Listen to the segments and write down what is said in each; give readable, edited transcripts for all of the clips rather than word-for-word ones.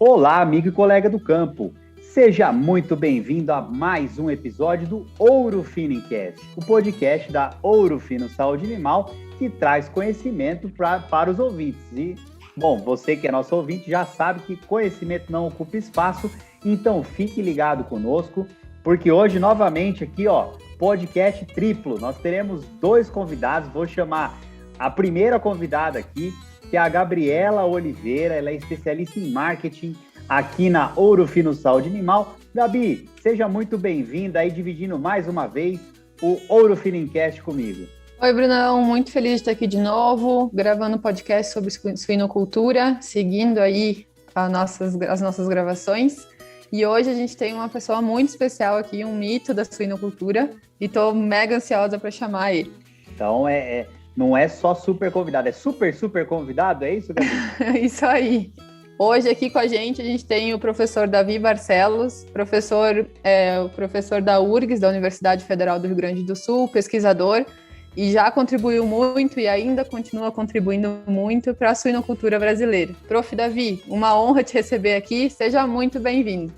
Olá, amigo e colega do campo. Seja muito bem-vindo a mais um episódio do Ouro Fino Encast, o podcast da Ouro Fino Saúde Animal, que traz conhecimento para os ouvintes. E, bom, você que é nosso ouvinte já sabe que conhecimento não ocupa espaço, então fique ligado conosco, porque hoje, novamente, aqui, podcast triplo. Nós teremos 2 convidados, vou chamar a primeira convidada aqui, que é a Gabriela Oliveira, ela é especialista em marketing aqui na Ouro Fino Saúde Animal. Gabi, seja muito bem-vinda aí, dividindo mais uma vez o Ouro Fino Encast comigo. Oi, Brunão, muito feliz de estar aqui de novo, gravando um podcast sobre suinocultura, seguindo aí as nossas gravações. E hoje a gente tem uma pessoa muito especial aqui, um mito da suinocultura, e estou mega ansiosa para chamar ele. Então, não é só super convidado, é super convidado, é isso, Gabi? Isso aí. Hoje aqui com a gente tem o professor Davi Barcelos, o professor da URGS, da Universidade Federal do Rio Grande do Sul, pesquisador, e já contribuiu muito e ainda continua contribuindo muito para a suinocultura brasileira. Prof. Davi, uma honra te receber aqui, seja muito bem-vindo.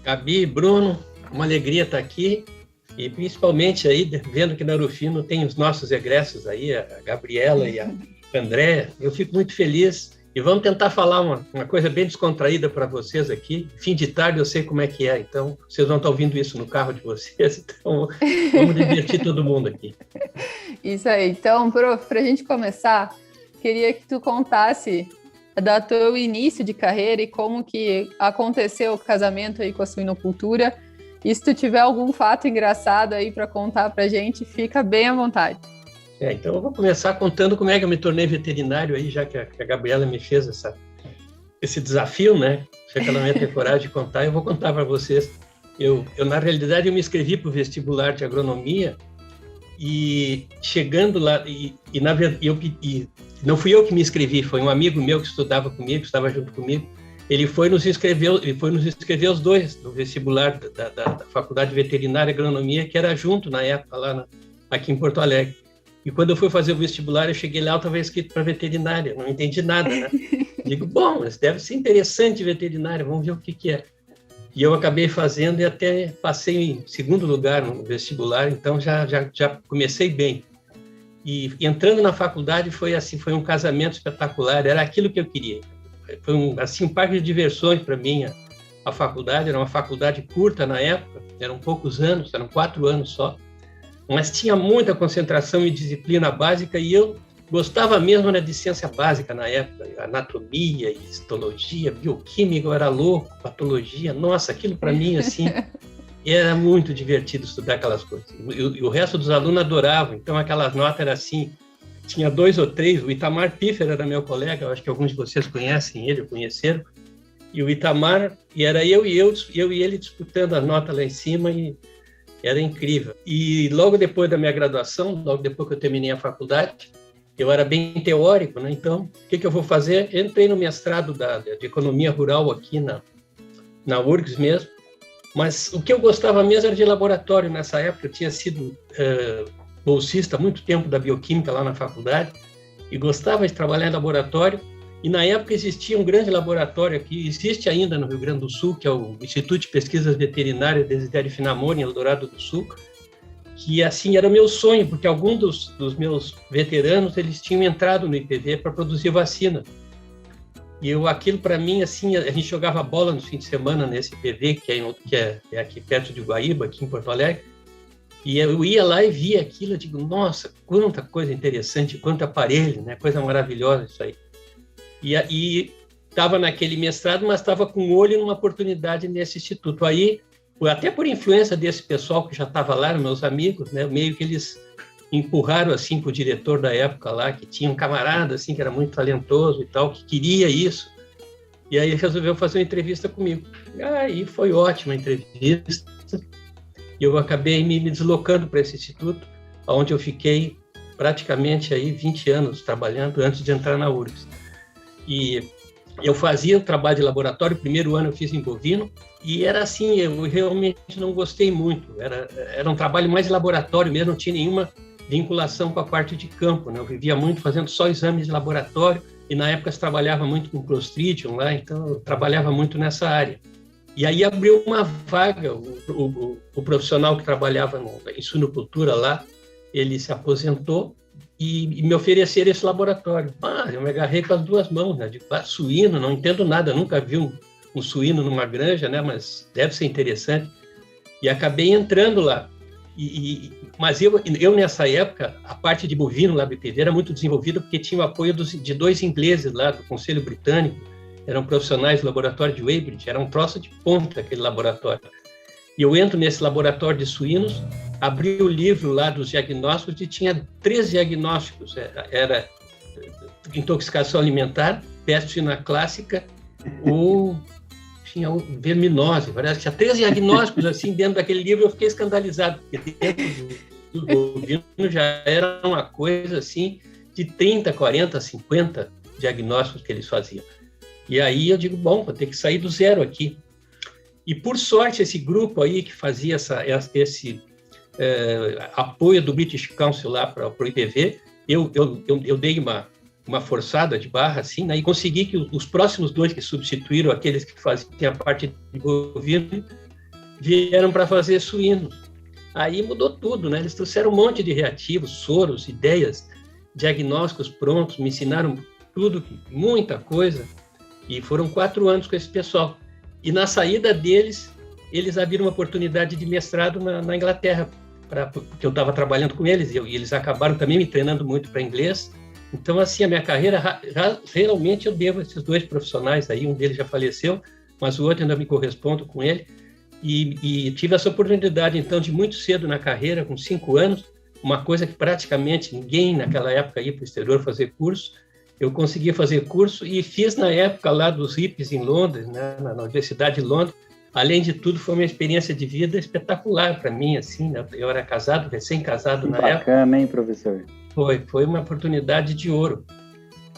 Gabi, Bruno, uma alegria estar aqui. E principalmente aí, vendo que na Ouro Fino tem os nossos egressos aí, a Gabriela e a Andréa, eu fico muito feliz. E vamos tentar falar uma coisa bem descontraída para vocês aqui. Fim de tarde eu sei como é que é, então vocês vão estar ouvindo isso no carro de vocês, então vamos divertir todo mundo aqui. Isso aí. Então, prof, para a gente começar, queria que tu contasse do teu início de carreira e como que aconteceu o casamento aí com a suinocultura. E se tu tiver algum fato engraçado aí para contar para a gente, fica bem à vontade. Então eu vou começar contando como é que eu me tornei veterinário aí, já que a Gabriela me fez esse desafio, né? Já que ela não ia ter coragem de contar, eu vou contar para vocês. Eu na realidade, eu me inscrevi para o vestibular de agronomia e chegando lá, não fui eu que me inscrevi, foi um amigo meu que estudava comigo, que estava junto comigo. Ele foi nos inscrever os dois no vestibular da Faculdade de Veterinária e Agronomia, que era junto na época, aqui em Porto Alegre. E quando eu fui fazer o vestibular, eu cheguei lá, eu estava inscrito para veterinária, não entendi nada, né? Digo, bom, mas deve ser interessante veterinária, vamos ver o que é. E eu acabei fazendo e até passei em segundo lugar no vestibular, então já comecei bem. E entrando na faculdade foi um casamento espetacular, era aquilo que eu queria. Foi um parque de diversões para mim, a faculdade, era uma faculdade curta na época, eram poucos anos, eram 4 anos só, mas tinha muita concentração e disciplina básica e eu gostava mesmo de ciência básica na época, anatomia, histologia, bioquímica, eu era louco, patologia, nossa, aquilo para mim, assim, era muito divertido estudar aquelas coisas. E o resto dos alunos adoravam, então aquelas notas eram assim, tinha 2 ou 3, o Itamar Piffer era meu colega, eu acho que alguns de vocês conhecem ele, conheceram, e o Itamar, e era eu e ele disputando as notas lá em cima, e era incrível. E logo depois da minha graduação, logo depois que eu terminei a faculdade, eu era bem teórico, né? Então, o que eu vou fazer? Entrei no mestrado de Economia Rural aqui na URGS mesmo, mas o que eu gostava mesmo era de laboratório. Nessa época eu tinha sido bolsista há muito tempo da bioquímica lá na faculdade e gostava de trabalhar em laboratório. E na época existia um grande laboratório aqui, existe ainda no Rio Grande do Sul, que é o Instituto de Pesquisas Veterinárias Desidério Finamore, em Eldorado do Sul, que assim era meu sonho, porque alguns dos meus veteranos eles tinham entrado no IPV para produzir vacina. E aquilo para mim, assim, a gente jogava bola no fim de semana nesse IPV, que é aqui perto de Guaíba, aqui em Porto Alegre. E eu ia lá e via aquilo, eu digo, nossa, quanta coisa interessante, quanto aparelho, né? Coisa maravilhosa isso aí. E estava naquele mestrado, mas estava com olho numa oportunidade nesse instituto. Aí, até por influência desse pessoal que já estava lá, meus amigos, né? Meio que eles empurraram assim para o diretor da época lá, que tinha um camarada assim, que era muito talentoso e tal, que queria isso. E aí ele resolveu fazer uma entrevista comigo. Aí foi ótima a entrevista. E eu acabei me deslocando para esse instituto, onde eu fiquei praticamente aí 20 anos trabalhando antes de entrar na URGS. E eu fazia o trabalho de laboratório, o primeiro ano eu fiz em bovino, e era assim, eu realmente não gostei muito. Era um trabalho mais de laboratório mesmo, não tinha nenhuma vinculação com a parte de campo, né? Eu vivia muito fazendo só exames de laboratório, e na época se trabalhava muito com Clostridium lá, então eu trabalhava muito nessa área. E aí abriu uma vaga, o profissional que trabalhava em suinocultura lá, ele se aposentou e me ofereceram esse laboratório. Eu me agarrei com as duas mãos, né? De suíno, não entendo nada, nunca vi um suíno numa granja, né? Mas deve ser interessante. E acabei entrando lá. Mas eu nessa época, a parte de bovino lá do IPV era muito desenvolvida porque tinha o apoio de 2 ingleses lá do Conselho Britânico, eram profissionais do laboratório de Weybridge, era um troço de ponta aquele laboratório. E eu entro nesse laboratório de suínos, abri o livro lá dos diagnósticos e tinha 3 diagnósticos. Era intoxicação alimentar, peste suína clássica ou tinha verminose. Parece que tinha 3 diagnósticos assim dentro daquele livro. Eu fiquei escandalizado, porque dentro do bovino já era uma coisa assim de 30, 40, 50 diagnósticos que eles faziam. E aí eu digo, bom, vou ter que sair do zero aqui. E, por sorte, esse grupo aí que fazia esse apoio do British Council lá para o IPV, eu dei uma forçada de barra, assim, né, e consegui que os próximos 2 que substituíram aqueles que faziam a parte de bovino vieram para fazer suínos. Aí mudou tudo, né? Eles trouxeram um monte de reativos, soros, ideias, diagnósticos prontos, me ensinaram tudo, muita coisa. E foram 4 anos com esse pessoal. E na saída deles, eles abriram uma oportunidade de mestrado na Inglaterra, porque eu estava trabalhando com eles, e eles acabaram também me treinando muito para inglês. Então, assim, a minha carreira, realmente eu devo a esses 2 profissionais aí, um deles já faleceu, mas o outro ainda me correspondo com ele. E tive essa oportunidade, então, de muito cedo na carreira, com 5 anos, uma coisa que praticamente ninguém naquela época ia para o exterior fazer curso. Eu consegui fazer curso e fiz na época lá dos hippies em Londres, né, na Universidade de Londres. Além de tudo, foi uma experiência de vida espetacular para mim, assim, né? Eu era casado, recém-casado na época. Bacana, hein, professor? Foi uma oportunidade de ouro.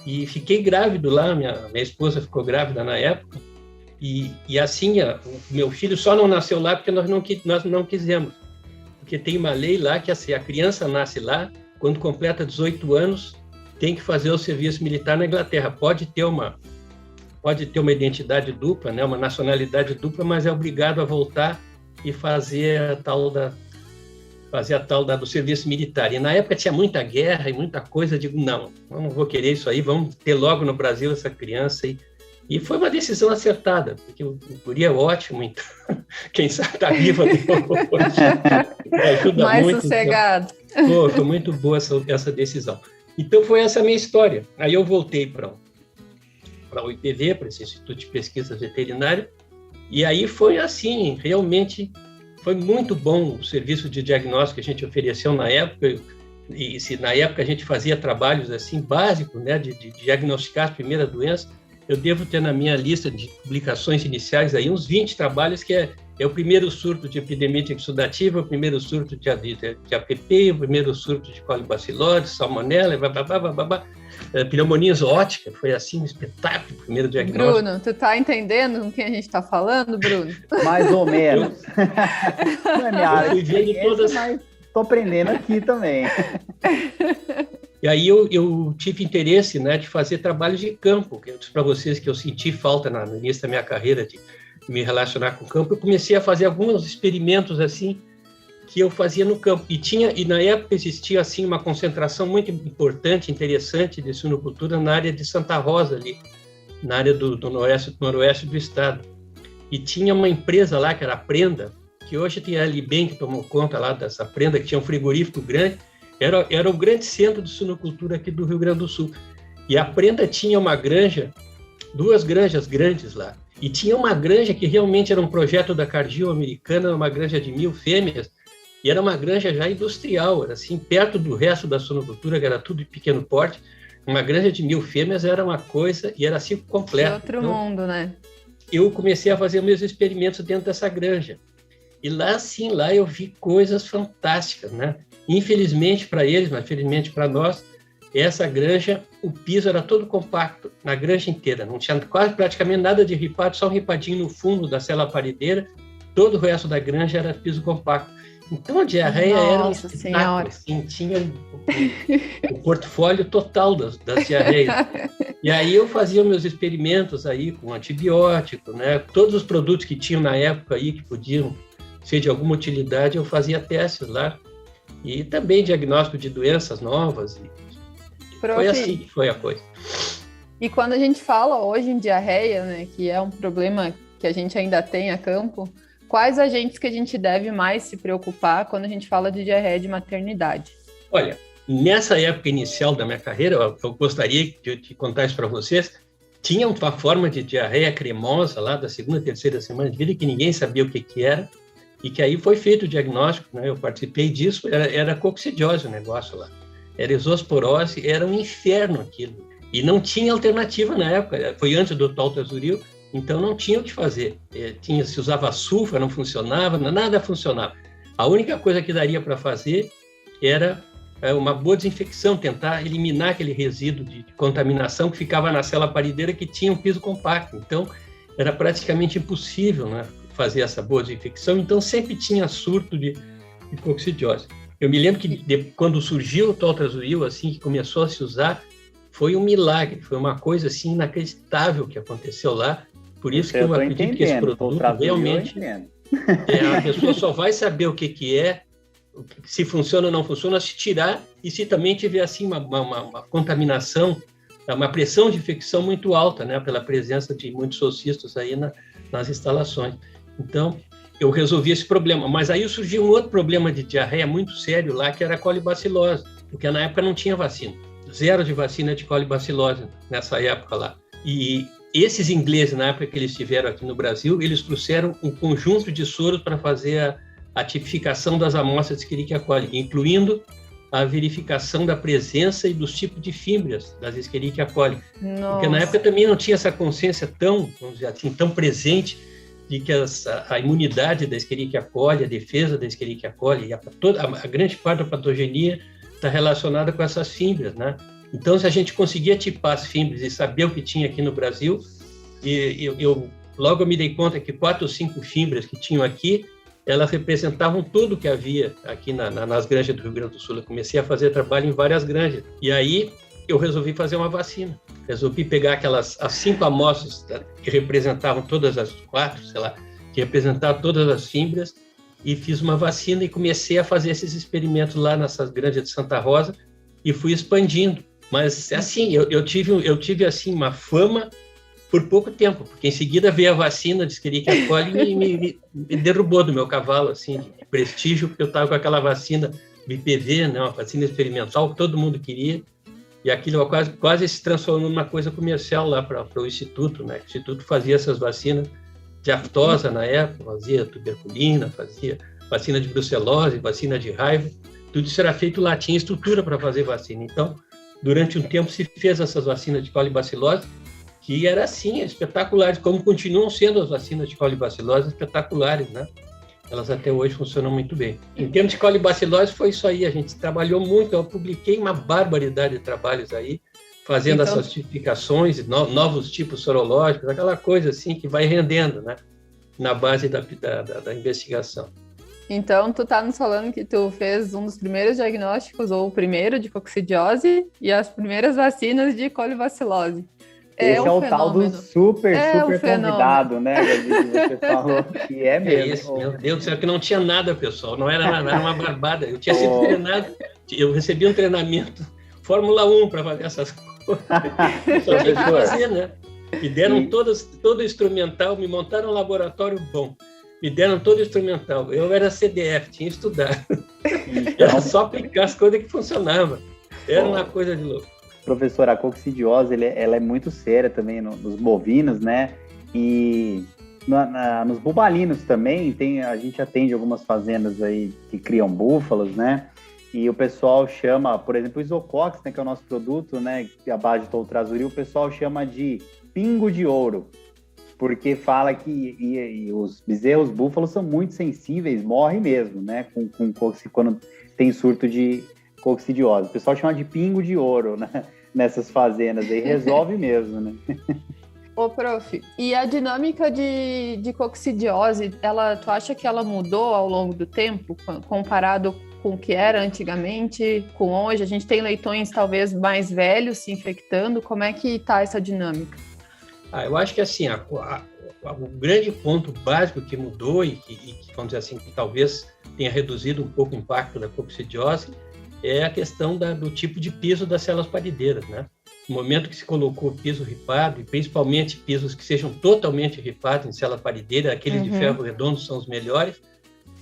E fiquei grávido lá, minha esposa ficou grávida na época. E assim, o meu filho só não nasceu lá porque nós não quisemos. Porque tem uma lei lá que assim, a criança nasce lá, quando completa 18 anos, tem que fazer o serviço militar na Inglaterra. Pode ter uma identidade dupla, né, uma nacionalidade dupla, mas é obrigado a voltar e fazer a tal do serviço militar. E na época tinha muita guerra e muita coisa. Eu digo, não vou querer isso aí, vamos ter logo no Brasil essa criança. E foi uma decisão acertada, porque o guri é ótimo, então quem sabe está vivo até hoje. Ajuda mais muito. Sossegado. Então, foi muito boa essa decisão. Então, foi essa a minha história. Aí eu voltei para o IPV, para esse Instituto de Pesquisa Veterinária, e aí foi assim, realmente foi muito bom o serviço de diagnóstico que a gente ofereceu na época, e se na época a gente fazia trabalhos assim básicos, né, de diagnosticar a primeira doença, eu devo ter na minha lista de publicações iniciais aí uns 20 trabalhos, que é o primeiro surto de epidemia exudativa, o primeiro surto de APP, o primeiro surto de colibacilose, salmonela, pneumonia zoótica, foi assim um espetáculo, o primeiro diagnóstico. Bruno, tu tá entendendo com quem a gente está falando, Bruno? Mais ou menos. Não é minha área de todas... mas estou aprendendo aqui também. E aí eu tive interesse, né, de fazer trabalhos de campo, que eu disse para vocês que eu senti falta no início da minha carreira de me relacionar com o campo. Eu comecei a fazer alguns experimentos assim que eu fazia no campo. E na época existia assim uma concentração muito importante, interessante de suinocultura na área de Santa Rosa ali, na área do noroeste do estado. E tinha uma empresa lá que era a Prenda, que hoje tem a Libem que tomou conta lá dessa Prenda, que tinha um frigorífico grande. Era o grande centro de suinocultura aqui do Rio Grande do Sul. E a Prenda tinha uma granja, 2 granjas grandes lá. E tinha uma granja que realmente era um projeto da Cargill americana, uma granja de 1.000 fêmeas, e era uma granja já industrial, era assim, perto do resto da suinocultura, que era tudo de pequeno porte. Uma granja de 1.000 fêmeas era uma coisa, e era assim completo. Outro mundo, né? Eu comecei a fazer meus experimentos dentro dessa granja. E lá, sim, lá eu vi coisas fantásticas, né? Infelizmente para eles, mas felizmente para nós, essa granja, o piso era todo compacto, na granja inteira. Não tinha quase praticamente nada de ripado, só um ripadinho no fundo da cela parideira. Todo o resto da granja era piso compacto. Então a diarreia era um espetáculo, Senhora. assim, tinha o portfólio total das diarreias. E aí eu fazia meus experimentos aí com antibiótico, né? Todos os produtos que tinham na época aí que podiam ser de alguma utilidade, eu fazia testes lá. E também diagnóstico de doenças novas. Foi assim que foi a coisa. E quando a gente fala hoje em diarreia, né, que é um problema que a gente ainda tem a campo, quais agentes que a gente deve mais se preocupar quando a gente fala de diarreia de maternidade? Olha, nessa época inicial da minha carreira, eu gostaria de contar isso para vocês, tinha uma forma de diarreia cremosa lá da segunda, terceira semana de vida que ninguém sabia o que era, e que aí foi feito o diagnóstico, né? Eu participei disso, era coccidiose o negócio lá, era exosporose, era um inferno aquilo. E não tinha alternativa na época, foi antes do toltazuril, então não tinha o que fazer. Se usava sulfa, não funcionava, nada funcionava. A única coisa que daria para fazer era uma boa desinfecção, tentar eliminar aquele resíduo de contaminação que ficava na célula parideira que tinha um piso compacto. Então, era praticamente impossível, né, fazer essa boa desinfecção, então sempre tinha surto de coccidiose. Eu me lembro que quando surgiu o toltazuril, assim, que começou a se usar, foi um milagre, foi uma coisa assim inacreditável que aconteceu lá. Por isso que eu acredito que esse produto realmente a pessoa só vai saber o que é, se funciona ou não funciona, se tirar e se também tiver assim uma contaminação, uma pressão de infecção muito alta, né, pela presença de muitos socistas aí nas instalações. Então, eu resolvi esse problema. Mas aí surgiu um outro problema de diarreia muito sério lá, que era a colibacilose, porque na época não tinha vacina. Zero de vacina de colibacilose nessa época lá. E esses ingleses, na época que eles estiveram aqui no Brasil, eles trouxeram um conjunto de soros para fazer a tipificação das amostras de Escherichia coli, incluindo a verificação da presença e dos tipos de fímbrias das Escherichia coli. Nossa. Porque na época também não tinha essa consciência tão, vamos dizer assim, tão presente de que a imunidade da Escherichia coli, a defesa da Escherichia coli, a grande parte da patogenia está relacionada com essas fímbrias, né? Então, se a gente conseguia tipar as fímbrias e saber o que tinha aqui no Brasil, eu logo me dei conta que 4 ou 5 fímbrias que tinham aqui, elas representavam tudo que havia aqui nas granjas do Rio Grande do Sul. Eu comecei a fazer trabalho em várias granjas. E aí, eu resolvi fazer uma vacina. Resolvi pegar as 5 amostras que representavam todas as 4, sei lá, que representavam todas as fímbrias, e fiz uma vacina e comecei a fazer esses experimentos lá nessas granjas de Santa Rosa e fui expandindo. Mas, assim, eu tive assim, uma fama por pouco tempo, porque em seguida veio a vacina de Escherichia coli e me derrubou do meu cavalo, assim, de prestígio, porque eu estava com aquela vacina BPV, né, uma vacina experimental que todo mundo queria, e aquilo quase se transformou numa coisa comercial lá para o Instituto, né? O Instituto fazia essas vacinas de aftosa na época, fazia tuberculina, fazia vacina de brucelose, vacina de raiva, tudo isso era feito lá, tinha estrutura para fazer vacina. Então, durante um tempo se fez essas vacinas de colibacilose, que era assim, espetaculares, como continuam sendo as vacinas de colibacilose espetaculares, né? Elas até hoje funcionam muito bem. Em termos de colibacilose foi isso aí, a gente trabalhou muito, eu publiquei uma barbaridade de trabalhos aí, fazendo essas tipificações, novos tipos sorológicos, aquela coisa assim que vai rendendo, né, na base da investigação. Então, tu tá nos falando que tu fez um dos primeiros diagnósticos, ou o primeiro de coccidiose, e as primeiras vacinas de colibacilose. Esse é o tal do super convidado, né, Gabi, que você falou, que é mesmo. Isso, meu Deus do céu, que não tinha nada, pessoal, não era nada, era uma barbada. Eu tinha sido treinado, eu recebi um treinamento Fórmula 1 para fazer essas coisas. Só tinha que fazer, né? Me deram todo o instrumental, me montaram um laboratório bom. Me deram todo o instrumental. Eu era CDF, tinha estudado. Era só aplicar as coisas que funcionavam. Era uma coisa de louco. Professora, a coccidiose, ela é muito séria também nos bovinos, né? E nos bubalinos também, a gente atende algumas fazendas aí que criam búfalos, né? E o pessoal chama, por exemplo, o Isocox, né, que é o nosso produto, né, a base de toltazuril, o pessoal chama de pingo de ouro, porque fala que os bezerros búfalos são muito sensíveis, morrem mesmo, né, quando tem surto de coccidiose. O pessoal chama de pingo de ouro, né, nessas fazendas, aí resolve mesmo, né? Ô, prof, e a dinâmica de coccidiose, tu acha que ela mudou ao longo do tempo, comparado com o que era antigamente, com hoje? A gente tem leitões talvez mais velhos se infectando, como é que está essa dinâmica? Eu acho que assim, o grande ponto básico que mudou e que, vamos dizer assim, que talvez tenha reduzido um pouco o impacto da coccidiose é a questão do tipo de piso das células parideiras, né? No momento que se colocou piso ripado, e principalmente pisos que sejam totalmente ripados em célula parideira, aqueles de ferro redondo são os melhores,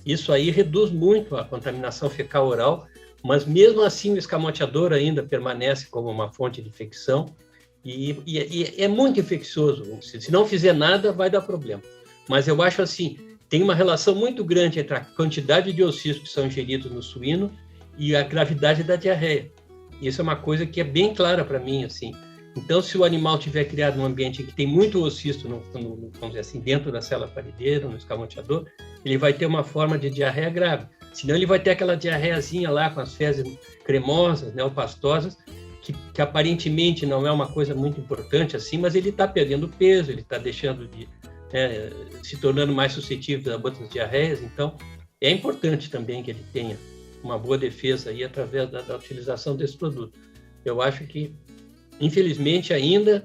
isso aí reduz muito a contaminação fecal oral, mas mesmo assim o escamoteador ainda permanece como uma fonte de infecção e é muito infeccioso. Se não fizer nada, vai dar problema. Mas eu acho assim, tem uma relação muito grande entre a quantidade de oocitos que são ingeridos no suíno e a gravidade da diarreia. Isso é uma coisa que é bem clara para mim, assim. Então, se o animal tiver criado num ambiente que tem muito oocisto, vamos dizer assim, dentro da célula parideira, no escamoteador, ele vai ter uma forma de diarreia grave. Senão, ele vai ter aquela diarreiazinha lá com as fezes cremosas, neopastosas, que aparentemente não é uma coisa muito importante, assim, mas ele está perdendo peso, ele está deixando de se tornando mais suscetível a outras diarreias. Então, é importante também que ele tenha uma boa defesa aí através da utilização desse produto. Eu acho que, infelizmente, ainda,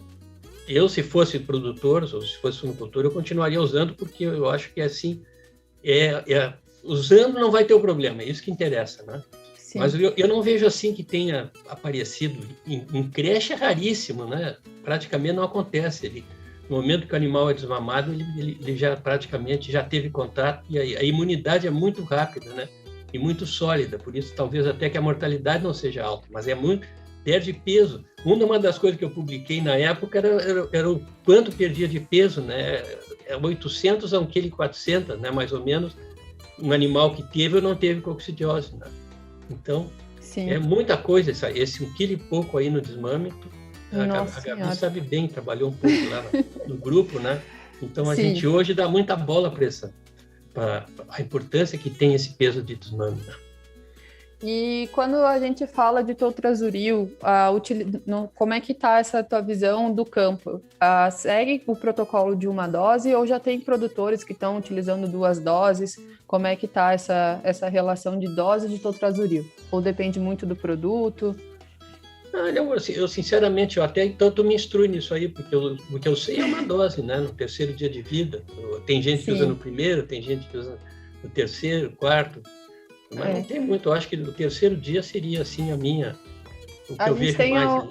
se fosse produtor, ou se fosse suinocultor, eu continuaria usando, porque eu acho que, assim, usando não vai ter o problema, é isso que interessa, né? Sim. Mas eu não vejo, assim, que tenha aparecido. Em creche é raríssimo, né? Praticamente não acontece. No momento que o animal é desmamado, ele já praticamente já teve contato, e a imunidade é muito rápida, né? E muito sólida, por isso talvez até que a mortalidade não seja alta, mas perde peso. Uma das coisas que eu publiquei na época era o quanto perdia de peso, né? 800 a 1,4 kg, né? Mais ou menos, um animal que teve ou não teve coccidiose, né? Então, sim, é muita coisa, esse 1 quilo e pouco aí no desmame. A Gabi sabe bem, trabalhou um pouco lá no grupo, né? Então, a gente hoje dá muita bola para a importância que tem esse peso de desmame. E quando a gente fala de toltrazuril, como é que está essa tua visão do campo? Segue o protocolo de uma dose ou já tem produtores que estão utilizando 2 doses? Como é que está essa relação de dose de toltrazuril? Ou depende muito do produto? Eu sinceramente, até tanto me instruo nisso aí, porque o que eu sei é uma dose, né? No 3º dia de vida. Tem gente que usa no 1º, tem gente que usa no 3º, 4º, mas não tem muito. Eu acho que no 3º dia seria, assim, o que eu vejo mais.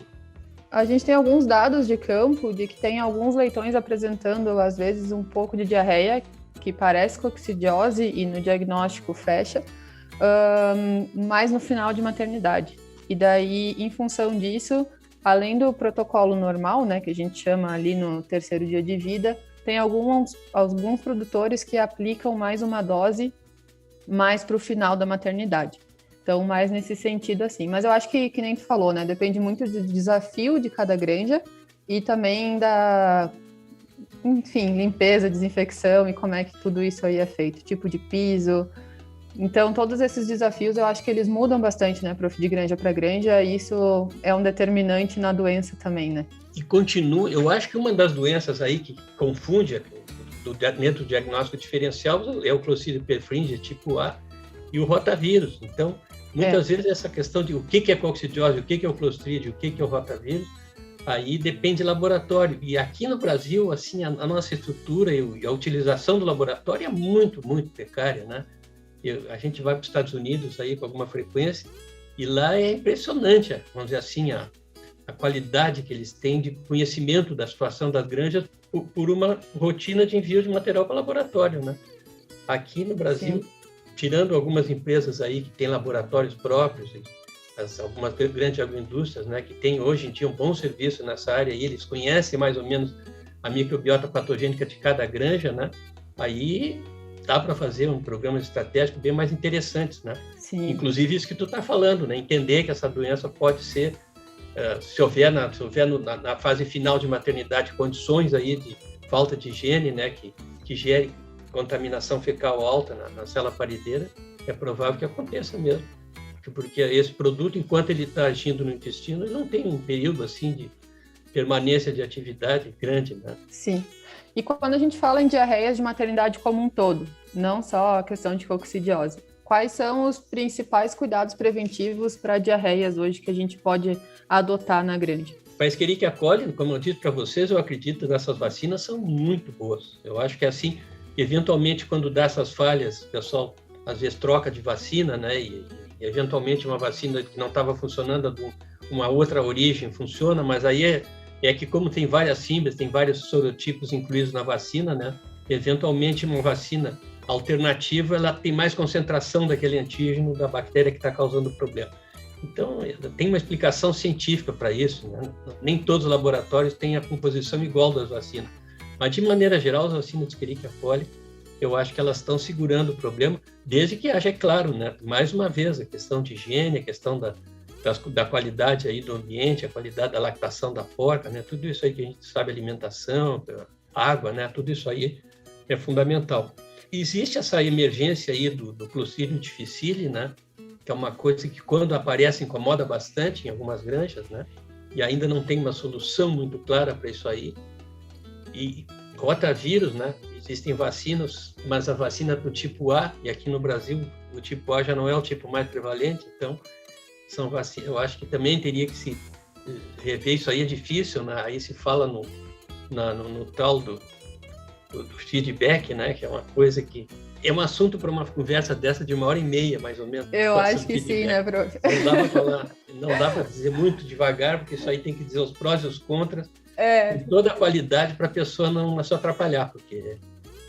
A gente tem alguns dados de campo de que tem alguns leitões apresentando, às vezes, um pouco de diarreia, que parece coccidiose e no diagnóstico fecha, mas no final de maternidade. E daí, em função disso, além do protocolo normal, né, que a gente chama ali no 3º dia de vida, tem alguns produtores que aplicam mais uma dose mais para o final da maternidade. Então, mais nesse sentido, assim. Mas eu acho que nem tu falou, né, depende muito do desafio de cada granja e também limpeza, desinfecção e como é que tudo isso aí é feito, tipo de piso. Então, todos esses desafios, eu acho que eles mudam bastante, né, prof, de granja para granja, e isso é um determinante na doença também, né? E continua, eu acho que uma das doenças aí que confunde dentro do diagnóstico diferencial é o Clostridium perfringens tipo A e o rotavírus. Então, muitas vezes essa questão de o que é coccidiose, o que é o Clostridium, o que é o rotavírus, aí depende do laboratório. E aqui no Brasil, assim, a nossa estrutura e a utilização do laboratório é muito, muito precária, né? A gente vai para os Estados Unidos aí com alguma frequência e lá é impressionante, vamos dizer assim, a qualidade que eles têm de conhecimento da situação das granjas por uma rotina de envio de material para o laboratório, né? Aqui no Brasil, tirando algumas empresas aí que têm laboratórios próprios, algumas grandes agroindústrias, né, que têm hoje em dia um bom serviço nessa área e eles conhecem mais ou menos a microbiota patogênica de cada granja, né? Aí dá para fazer um programa estratégico bem mais interessantes, né? Sim. Inclusive isso que tu está falando, né? Entender que essa doença pode ser, se houver na fase final de maternidade condições aí de falta de higiene, né? Que gere contaminação fecal alta na célula parideira, é provável que aconteça mesmo. Porque esse produto, enquanto ele está agindo no intestino, ele não tem um período assim permanência de atividade grande, né? Sim. E quando a gente fala em diarreias de maternidade como um todo, não só a questão de coccidiose, quais são os principais cuidados preventivos para diarreias hoje que a gente pode adotar na grande? Para Escherichia coli, como eu disse para vocês, eu acredito que essas vacinas são muito boas. Eu acho que assim, eventualmente, quando dá essas falhas, o pessoal às vezes troca de vacina, né? E eventualmente uma vacina que não estava funcionando de uma outra origem funciona, mas aí é que como tem várias símbias, tem vários sorotipos incluídos na vacina, né? Eventualmente uma vacina alternativa, ela tem mais concentração daquele antígeno da bactéria que está causando o problema. Então, tem uma explicação científica para isso, né? Nem todos os laboratórios têm a composição igual das vacinas. Mas, de maneira geral, as vacinas de Escherichia coli, eu acho que elas estão segurando o problema, desde que haja, é claro, né? Mais uma vez, a questão de higiene, a questão da qualidade aí do ambiente, a qualidade da lactação da porca, né? Tudo isso aí que a gente sabe, alimentação, água, né? Tudo isso aí é fundamental. Existe essa emergência aí do Clostridium difficile, né? Que é uma coisa que, quando aparece, incomoda bastante em algumas granjas, né? E ainda não tem uma solução muito clara para isso aí. E rotavírus, né? Existem vacinas, mas a vacina do tipo A, e aqui no Brasil o tipo A já não é o tipo mais prevalente, então são vacinas. Eu acho que também teria que se rever isso aí, é difícil, né? Aí se fala no tal do feedback, né? Que é uma coisa que é um assunto para uma conversa dessa de 1h30, mais ou menos. Eu acho que sim, né, prof? Não dá para falar, não dá para dizer muito devagar, porque isso aí tem que dizer os prós e os contras, com toda a qualidade para a pessoa não se atrapalhar, porque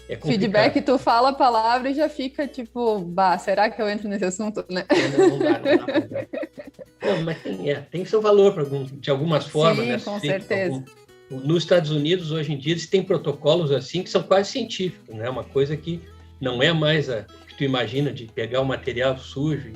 é complicado. Feedback, tu fala a palavra e já fica tipo, será que eu entro nesse assunto, né? Não dá para ver. Não, mas tem seu valor de algumas formas, sim, né? Com certeza. Nos Estados Unidos, hoje em dia, eles têm protocolos assim que são quase científicos, né? Uma coisa que não é mais a que tu imagina de pegar o material sujo,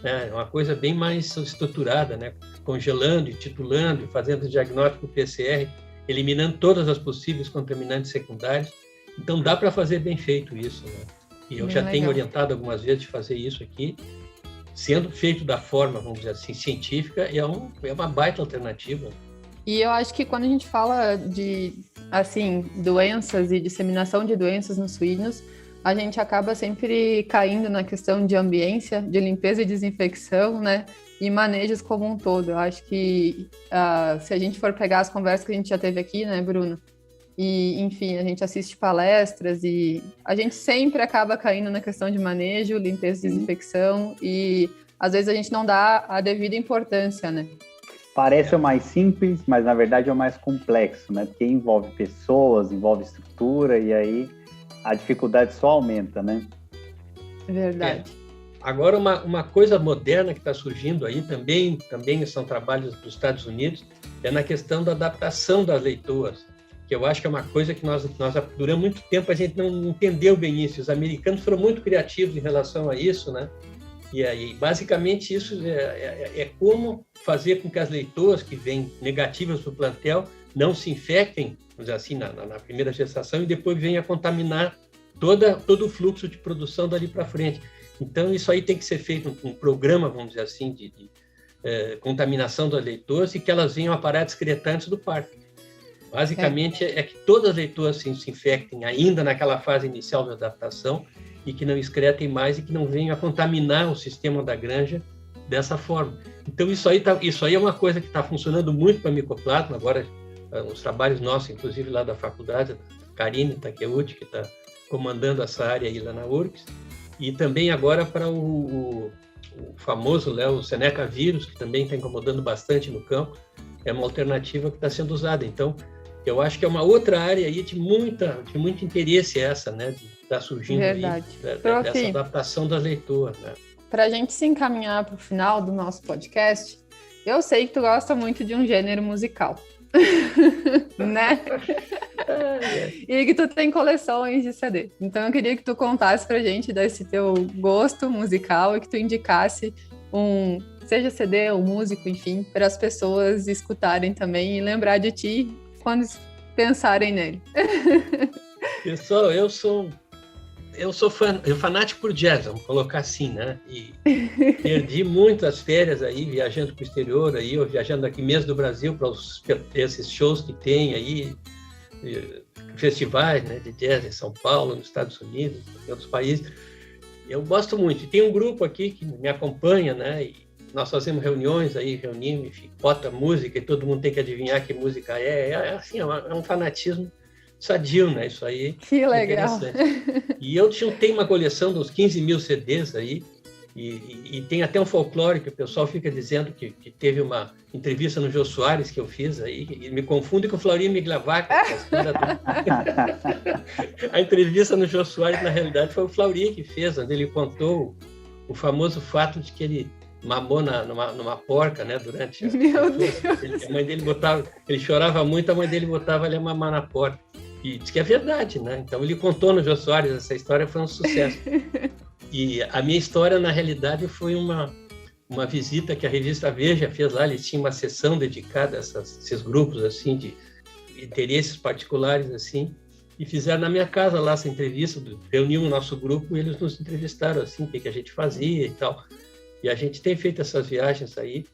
né? É uma coisa bem mais estruturada, né? Congelando e titulando, fazendo diagnóstico PCR, eliminando todas as possíveis contaminantes secundários. Então, dá para fazer bem feito isso, né? E eu já tenho orientado algumas vezes de fazer isso aqui, sendo feito da forma, vamos dizer assim, científica, é uma baita alternativa. E eu acho que quando a gente fala de, assim, doenças e disseminação de doenças nos suínos, a gente acaba sempre caindo na questão de ambiência, de limpeza e desinfecção, né? E manejos como um todo. Eu acho que se a gente for pegar as conversas que a gente já teve aqui, né, Bruno? E, enfim, a gente assiste palestras e a gente sempre acaba caindo na questão de manejo, limpeza e desinfecção e, às vezes, a gente não dá a devida importância, né? Parece o mais simples, mas, na verdade, é o mais complexo, né? Porque envolve pessoas, envolve estrutura e aí a dificuldade só aumenta, né? Verdade. Agora, uma coisa moderna que está surgindo aí, também são trabalhos dos Estados Unidos, é na questão da adaptação das leitoas, que eu acho que é uma coisa que nós durante muito tempo, a gente não entendeu bem isso. Os americanos foram muito criativos em relação a isso, né? E aí, basicamente, isso é como fazer com que as leitoas que vêm negativas para o plantel não se infectem, vamos dizer assim, na primeira gestação e depois venham a contaminar todo o fluxo de produção dali para frente. Então, isso aí tem que ser feito um programa, vamos dizer assim, de contaminação das leitoas e que elas venham a parar discretantes do parto. Basicamente, é que todas as leitoas se infectem ainda naquela fase inicial da adaptação e que não excretem mais e que não venham a contaminar o sistema da granja dessa forma. Então, isso aí é uma coisa que está funcionando muito para micoplasma. Agora, os trabalhos nossos, inclusive lá da faculdade, a Karine Takeuchi, que está comandando essa área aí lá na URGS, e também agora para o famoso o Seneca vírus, que também está incomodando bastante no campo, é uma alternativa que está sendo usada. Então, eu acho que é uma outra área aí de muito interesse essa, né, de estar surgindo Verdade. Aí, dessa adaptação das leitoas, né? Para a gente se encaminhar para o final do nosso podcast, eu sei que tu gosta muito de um gênero musical, né? E que tu tem coleções de CD. Então eu queria que tu contasse pra gente desse teu gosto musical e que tu indicasse seja CD ou músico, enfim, para as pessoas escutarem também e lembrar de ti quando pensarem nele. Pessoal, eu sou eu sou fanático por jazz, vamos colocar assim, né? E perdi muitas férias aí, viajando para o exterior, aí, ou viajando aqui mesmo do Brasil, para esses shows que tem aí, festivais, né, de jazz em São Paulo, nos Estados Unidos, em outros países. Eu gosto muito. E tem um grupo aqui que me acompanha, né? E nós fazemos reuniões aí, reunimos, enfim, bota música e todo mundo tem que adivinhar que música é assim, é um fanatismo sadio, né? Isso aí. Que legal. E eu tenho uma coleção dos 15 mil CDs aí, e tem até um folclore que o pessoal fica dizendo que teve uma entrevista no Jô Soares que eu fiz aí, e me confunde com o Flaurinho Miglavac. A entrevista no Jô Soares, na realidade, foi o Flaurinho que fez, onde ele contou o famoso fato de que ele mamou numa porca, né, durante Meu Deus. a mãe dele ele chorava muito, a mãe dele botava ele a mamar na porca. E diz que é verdade, né? Então ele contou no Jô Soares, essa história foi um sucesso. E a minha história, na realidade, foi uma visita que a revista Veja fez lá. Eles tinham uma sessão dedicada a esses grupos, assim, de interesses particulares, assim, e fizeram na minha casa lá essa entrevista, reuniu o nosso grupo e eles nos entrevistaram, assim, o que a gente fazia e tal. E a gente tem feito essas viagens aí,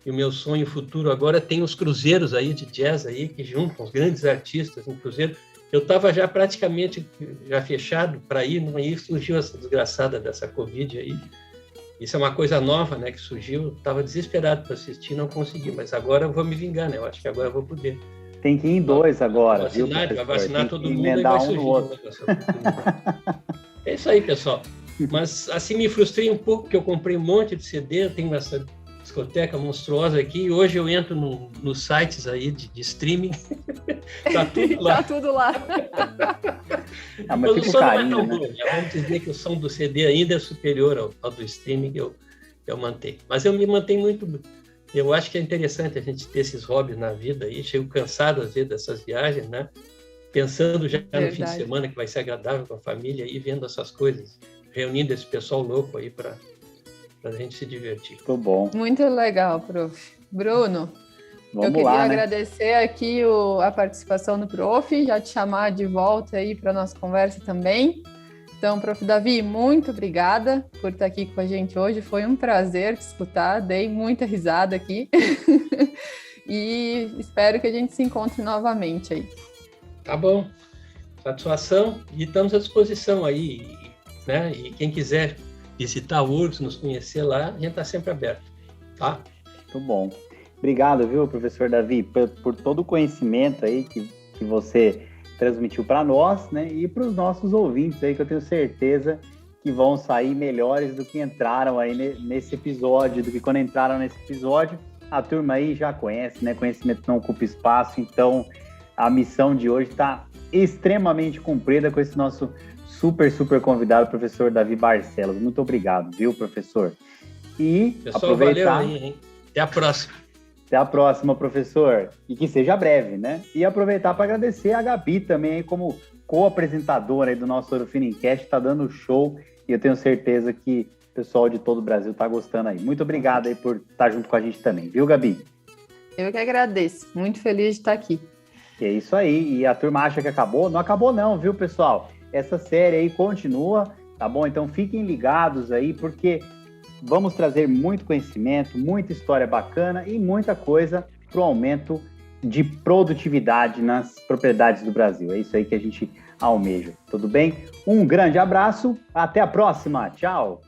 e o meu sonho futuro agora tem os cruzeiros aí de jazz aí, que juntam os grandes artistas no cruzeiro. Eu estava já praticamente fechado para ir, mas aí surgiu essa desgraçada dessa Covid aí. Isso é uma coisa nova, né, que surgiu. Estava desesperado para assistir, não consegui, mas agora eu vou me vingar, né? Eu acho que agora eu vou poder. Tem que ir em dois agora, vai vacinar todo mundo e vai surgir. É isso aí, pessoal. Mas assim me frustrei um pouco, porque eu comprei um monte de CD, eu tenho essa discoteca monstruosa aqui, e hoje eu entro nos sites aí de streaming, tá tudo lá. Tá tudo lá. Mas o som carinho, não é tão né? bom, né? Vamos dizer que o som do CD ainda é superior ao do streaming que eu mantenho. Mas eu me mantenho muito. Eu acho que é interessante a gente ter esses hobbies na vida aí. Chego cansado às vezes dessas viagens, né? Pensando já no fim de semana que vai ser agradável com a família e vendo essas coisas, reunindo esse pessoal louco aí para a gente se divertir. Muito bom. Muito legal, prof. Bruno, Vamos eu queria lá, né? agradecer aqui a participação do prof, já te chamar de volta aí para a nossa conversa também. Então, prof. Davi, muito obrigada por estar aqui com a gente hoje. Foi um prazer te escutar, dei muita risada aqui. E espero que a gente se encontre novamente aí. Tá bom. Satisfação. E estamos à disposição aí, né? E quem quiser visitar o URGS, nos conhecer lá, a gente está sempre aberto, tá? Muito bom. Obrigado, viu, professor Davi, por todo o conhecimento aí que você transmitiu para nós, né, e para os nossos ouvintes aí, que eu tenho certeza que vão sair melhores do que entraram aí nesse episódio, do que quando entraram nesse episódio. A turma aí já conhece, né, conhecimento não ocupa espaço, então a missão de hoje está extremamente cumprida com esse nosso super convidado, professor Davi Barcelos. Muito obrigado, viu, professor? E pessoal, aproveitar... valeu aí, hein? Até a próxima. Até a próxima, professor. E que seja breve, né? E aproveitar para agradecer a Gabi também, aí, como co-apresentadora aí do nosso Ouro Fino Cast, está dando show, e eu tenho certeza que o pessoal de todo o Brasil está gostando aí. Muito obrigado aí por estar junto com a gente também, viu, Gabi? Eu que agradeço. Muito feliz de estar aqui. É isso aí. E a turma acha que acabou? Não acabou não, viu, pessoal? Essa série aí continua, tá bom? Então fiquem ligados aí, porque vamos trazer muito conhecimento, muita história bacana e muita coisa para o aumento de produtividade nas propriedades do Brasil. É isso aí que a gente almeja, tudo bem? Um grande abraço, até a próxima, tchau!